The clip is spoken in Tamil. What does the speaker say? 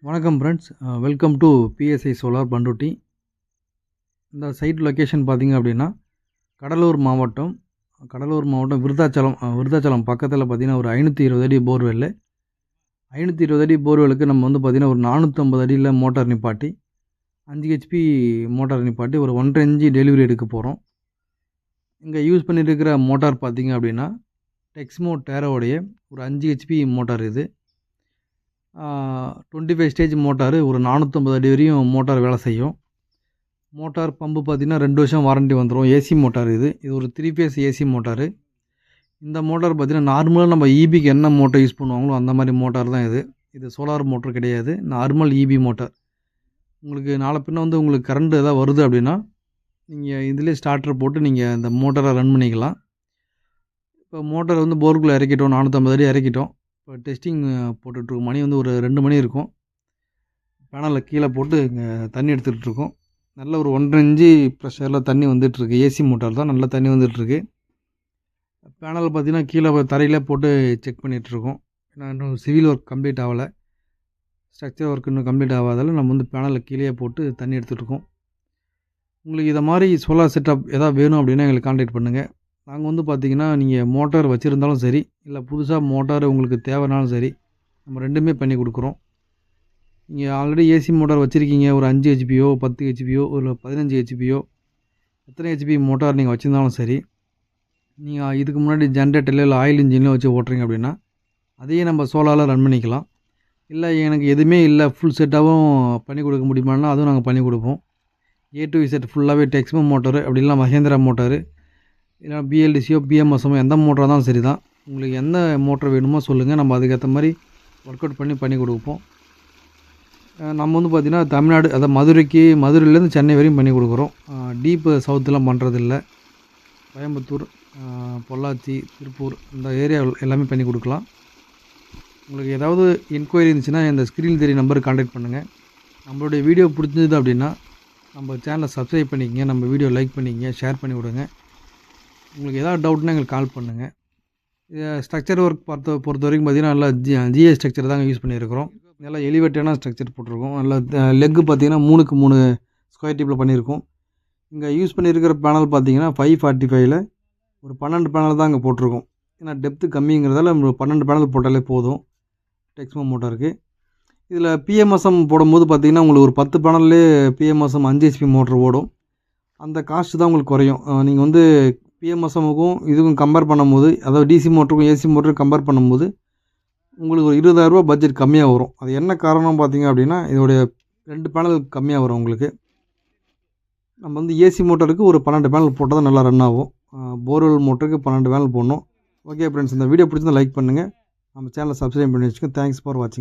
வணக்கம் friends, welcome to PSI solar Panruti. இந்த சைட் லொக்கேஷன் பார்த்திங்க அப்படின்னா கடலூர் மாவட்டம் விருத்தாச்சலம் பக்கத்தில் பார்த்திங்கன்னா ஒரு 520 அடி போர்வெல்லு. 520 அடி போர்வெலுக்கு நம்ம வந்து பார்த்திங்கன்னா ஒரு 450 அடியில் மோட்டார் நிப்பாட்டி 5 ஹெச்பி மோட்டார் நிப்பாட்டி ஒரு 1.5 இன்ச்சு டெலிவரி எடுக்க போகிறோம். இங்கே யூஸ் பண்ணியிருக்கிற மோட்டார் பார்த்திங்க அப்படின்னா டெக்ஸ்மோ டேரோடைய ஒரு 5 ஹெச்பி மோட்டார். இது 25 ஸ்டேஜ் மோட்டார். ஒரு 450 அடி வரையும் மோட்டார் வேலை செய்யும். மோட்டார் பம்பு பார்த்திங்கன்னா 2 வருஷம் வாரண்ட்டி வந்துடும். AC motor. இது ஒரு 3 ஃபேஸ் ஏசி மோட்டார். இந்த மோட்டார் பார்த்திங்கன்னா நார்மலாக நம்ம ஈபிக்கு என்ன மோட்டர் யூஸ் பண்ணுவாங்களோ அந்த மாதிரி மோட்டார் தான் இது சோலார் மோட்டர் கிடையாது, நார்மல் ஈபி மோட்டார். உங்களுக்கு நாளை பின்ன வந்து உங்களுக்கு கரண்ட் எதாவது வருது அப்படின்னா நீங்கள் இதிலே ஸ்டார்டர் போட்டு நீங்கள் இந்த மோட்டரை ரன் பண்ணிக்கலாம். இப்போ மோட்டரை வந்து போருக்குள்ளே இறக்கிட்டோம், 450 அடி இறக்கிட்டோம். இப்போ டெஸ்டிங் போட்டுட்ருக்கோம். மணி வந்து ஒரு 2 மணி இருக்கும். பேனலில் கீழே போட்டு இங்கே தண்ணி எடுத்துகிட்ருக்கோம். நல்ல ஒரு 1.5 இன்ச்சு ப்ரெஷரில் தண்ணி வந்துட்டுருக்கு. ஏசி மோட்டார் தான், நல்லா தண்ணி வந்துட்டுருக்கு. பேனல் பார்த்திங்கன்னா கீழே தரையிலே போட்டு செக் பண்ணிகிட்ருக்கோம். ஏன்னா இன்னும் சிவில் ஒர்க் கம்ப்ளீட் ஆகலை, ஸ்ட்ரக்சர் ஒர்க் இன்னும் கம்ப்ளீட் ஆகாதால் நம்ம வந்து பேனலில் கீழே போட்டு தண்ணி எடுத்துகிட்ருக்கோம். உங்களுக்கு இதை மாதிரி சோலார் செட்டப் எதாவது வேணும் அப்படின்னா எங்களுக்கு கான்டாக்ட் பண்ணுங்கள். நாங்கள் வந்து பார்த்திங்கன்னா நீங்கள் மோட்டார் வச்சுருந்தாலும் சரி, இல்லை புதுசாக மோட்டார் உங்களுக்கு தேவைனாலும் சரி, நம்ம ரெண்டுமே பண்ணி கொடுக்குறோம். நீங்கள் ஆல்ரெடி ஏசி மோட்டார் வச்சுருக்கீங்க, ஒரு 5 ஹெச்பியோ 10 ஹெச்பியோ ஒரு 15 ஹெச்பியோ எத்தனை ஹெச்பி மோட்டார் நீங்கள் வச்சுருந்தாலும் சரி, நீங்கள் இதுக்கு முன்னாடி ஜென்ரேட்டரில் இல்லை ஆயில் இன்ஜின்லேயும் வச்சு ஓட்டுறீங்க அப்படின்னா அதையே நம்ம சோலாரில் ரன் பண்ணிக்கலாம். இல்லை எனக்கு எதுவுமே இல்லை, ஃபுல் செட்டாகவும் பண்ணி கொடுக்க முடியுமானா அதுவும் நாங்கள் பண்ணி கொடுப்போம். A to Z ஃபுல்லாகவே டெக்ஸ்மோ மோட்டார், அப்படி இல்லை மஹேந்திரா மோட்டார், இல்லை பிஎல்டிசியோ பிஎம்எஸ்ஸோ எந்த மோட்டராக தான் சரி தான். உங்களுக்கு எந்த மோட்டர் வேணுமோ சொல்லுங்கள், நம்ம அதுக்கேற்ற மாதிரி ஒர்க் அவுட் பண்ணி கொடுப்போம். நம்ம வந்து பார்த்திங்கன்னா தமிழ்நாடு, அதாவது மதுரையிலேருந்து சென்னை வரையும் பண்ணி கொடுக்குறோம். டீப்பு சவுத்துலாம் பண்ணுறதில்ல. கோயம்புத்தூர், பொள்ளாச்சி, திருப்பூர் இந்த ஏரியா எல்லாமே பண்ணி கொடுக்கலாம். உங்களுக்கு ஏதாவது என்கொயரி இருந்துச்சுன்னா இந்த ஸ்க்ரீன் தெரிய நம்பருக்கு கான்டாக்ட் பண்ணுங்கள். நம்மளுடைய வீடியோ பிடிச்சிருந்தது அப்படின்னா நம்ம சேனலை சப்ஸ்கிரைப் பண்ணிக்கங்க, நம்ம வீடியோ லைக் பண்ணிக்கங்க, ஷேர் பண்ணி விடுங்க. உங்களுக்கு எதாவது டவுட்னா எங்களுக்கு கால் பண்ணுங்கள். ஸ்ட்ரக்சர் ஒர்க் பொறுத்த வரைக்கும் பார்த்திங்கன்னா நல்லா ஜிஏ ஸ்ட்ரக்சர் தாங்க யூஸ் பண்ணியிருக்கிறோம். நல்லா எலிவேட்டடான ஸ்ட்ரக்சர் போட்டிருக்கோம். நல்லா லெக்கு பார்த்திங்கன்னா 3க்கு 3 ஸ்கொயர் டிப்பில் பண்ணியிருக்கோம். இங்கே யூஸ் பண்ணியிருக்கிற பேனல் பார்த்திங்கன்னா 545ல் ஒரு 12 பேனல் தான் இங்கே போட்டிருக்கோம். ஏன்னா டெப்த்து கம்மிங்கிறதால நம்ம 12 பேனல் போட்டாலே போதும் டெக்ஸ்மோ மோட்டாருக்கு. இதில் பிஎம்எஸ்எம் போடும்போது பார்த்திங்கன்னா உங்களுக்கு ஒரு 10 பேனல்லே பிஎம்எஸ்எம் 5 ஹெச்பி மோட்ரு ஓடும். அந்த காஸ்ட்டு தான் உங்களுக்கு குறையும். நீங்கள் வந்து பிஎம்எஸ்எம்முக்கும் இதுக்கும் கம்பேர் பண்ணும்போது, அதாவது டிசி மோட்டருக்கும் ஏசி மோட்டருக்கும் கம்பேர் பண்ணும்போது உங்களுக்கு ஒரு 20,000 பட்ஜெட் கம்மியாக வரும். அது என்ன காரணம் பார்த்திங்க அப்படின்னா இதோடைய 2 பேனல் கம்மியாக வரும் உங்களுக்கு. நம்ம வந்து ஏசி மோட்டருக்கு ஒரு 12 பேனல் போட்டால் தான் நல்லா ரன் ஆகும். போர்வெல் மோட்டருக்கு 12 பேனல் போடணும். ஓகே ஃப்ரெண்ட்ஸ், இந்த வீடியோ பிடிச்சிருந்தா லைக் பண்ணுங்கள், நம்ம சேனலை சப்ஸ்கிரைப் பண்ணி வச்சுக்கோங்க. தேங்க்ஸ் ஃபார் வாட்சிங்.